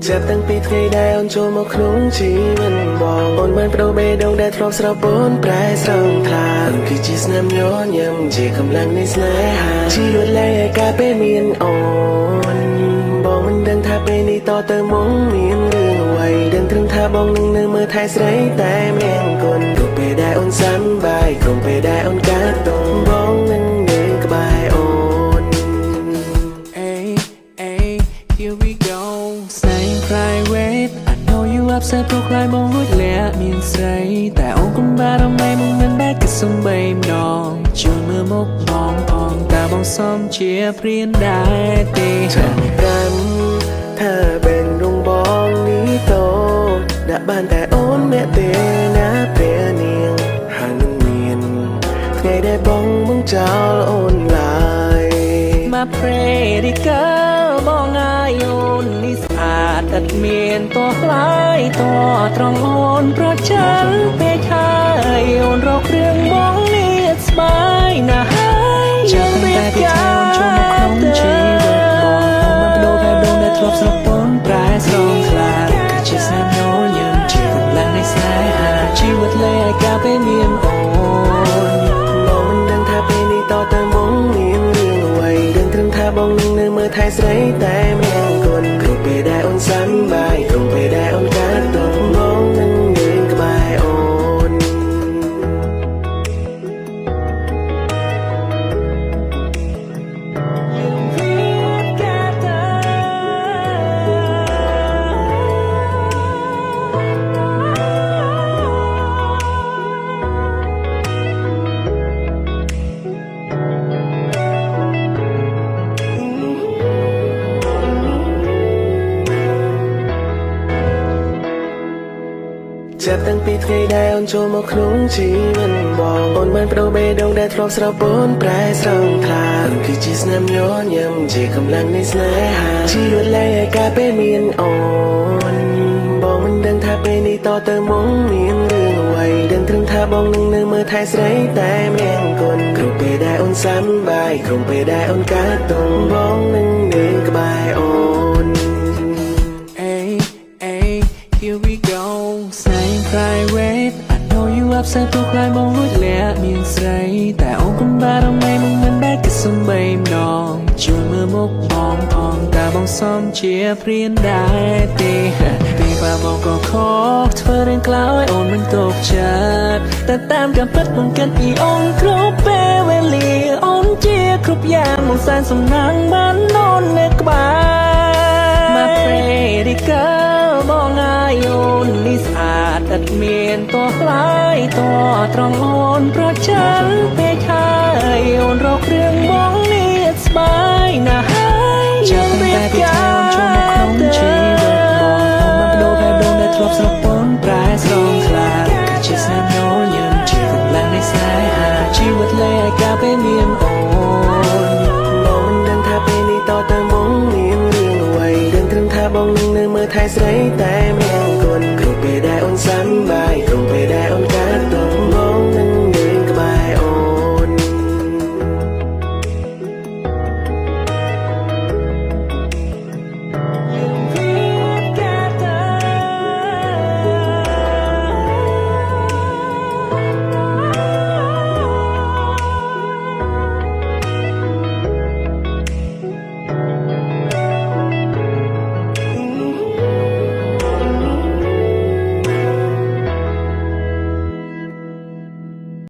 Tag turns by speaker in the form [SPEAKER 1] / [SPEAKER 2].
[SPEAKER 1] ចាប់តាំងពីថ្ងៃដែលអូនចូលមកក្នុងជីវិតបងអូនបានបដូរបេះដូងដែលធ្លាប់ស្រពូនប្រែស្រង់ថ្លាអូនគឺជាស្នាមញញឹមជាកម្លាំងនៃស្នេហាជីវិតលែងឯកាពេលមានអូនបងមិនដឹងថាពេលនេះតទៅមកមានរឿងអ្វីដឹងត្រឹមថាបងនឹងនៅមើលថែស្រីតែម្នាក់គុណគ្រប់ពេលដែលអូនសប្បាយគ្រប់ពេលដែលអូនកាត់ទងបងនឹងនៅក្បែរអូន
[SPEAKER 2] Hey, hey, here we go. Staying private. I know you upset ព្រោះខ្លាចបងរួចលាក់មានស្រីតែអូនកុំបារម្ភមិនមែនបែកក៏សំបីម្ដងជួយមើលមុខបងផងតើបងសមជាព្រានដែរទេ
[SPEAKER 1] ចាំប្រាំថាbênរងបងនេះតោដាក់បានតែអូនអ្នកទេណាពេលនាងហើយមិនមានថ្ងៃដែលបងមកចោលអូនឡើយ
[SPEAKER 2] My pretty girl បងអើយអូននេះស្អាតឥតមានតោះខ្លាយតោះត្រង់អូនប្រចាំពេកហើយអូនរកគ្រឿងបងនេះស្បាយណាស់ហើយចាំតែពីថ្ងៃអូនចូលមកក្នុងជីវិតបងអូនបានបដូរបែបដូងដែលធ្លាប់ស្រពូនប្រែស្រង់ខ្លាចជាស្នាមញញឹមជាកម្លាំងនៃស្នេហាជីវិតលែងឯកាពេលមានអូន
[SPEAKER 1] បងមិនដឹងថាពេលនេះតទៅមកមានរឿងអ្វីដឹងត្រឹមថាបងនឹងនៅមើលថែស្រីតែម្នាក់គុណគ្រប់ពេលដែលអូនសប្បាយគ្រប់ពេលដែលអូនកាត់ទងបងនឹងនៅក្បែរអូន ចាប់តាំងពីថ្ងៃដែលអូនចូលមកក្នុងជីវិតបងអូនបានបដូរបេះដូងដែលធ្លាប់ស្រពូនប្រែស្រង់ថ្លាអូនគឺជាស្នាមញញឹមជាកម្លាំងនៃស្នេហាជីវិតលែងឯកាពេលមានអូនបងមិនដឹងថាពេលនេះតទៅមកមានរឿងអ្វីដឹងត្រឹមថាបងនឹងនៅមើលថែស្រីតែម្នាក់គុណគ្រប់ពេលដែលអូនសប្បាយគ្រប់ពេលដែលអូនកាត់ទងបងនឹងនៅក្បែរអូន
[SPEAKER 2] Hey, hey, here we go. Staying private. I know you upset ព្រោះខ្លាចបងរួចលាក់មានស្រីតែអូនកុំបារម្ភមិនមែនបែកក៏សំបីម្ដងជួយមើលមុខបងផងតើបងសមជាព្រានដែរទេពេលបើបងក៏ខកធ្វើរឿងក្លោយអូនមិនទុកចិត្តតែតាមការពិតបងគិតពីអូនគ្រប់ពេលវេលាអូនជាគ្រប់យ៉ាងមកសែនសំណាងបានអូននៅក្បែរ My pretty girl បងអើយអូននេះស្អាតឥតមានតោះខ្លាយតោះត្រង់អូនប្រចាំពេកហើយអូនរកគ្រឿងបងនេះស្បាយណាស់ហើយចាំតែពីថ្ងៃអូនចូលមកក្នុងជីវិតបងអូនបានបដូរបែបដូងដែលធ្លាប់ស្រពូនប្រែស្រង់ខ្លាចជាស្នាមញញឹមជាកម្លាំងនៃស្នេហាជីវិតលែងឯកាពេលមានអូន
[SPEAKER 1] បងមិនដឹងថាពេលនេះតទៅមកមានរឿងអ្វីដឹងត្រឹមថាបងនឹងនៅមើលថែស្រីតែម្នាក់គុណគ្រប់ពេលដែលអូនសប្បាយ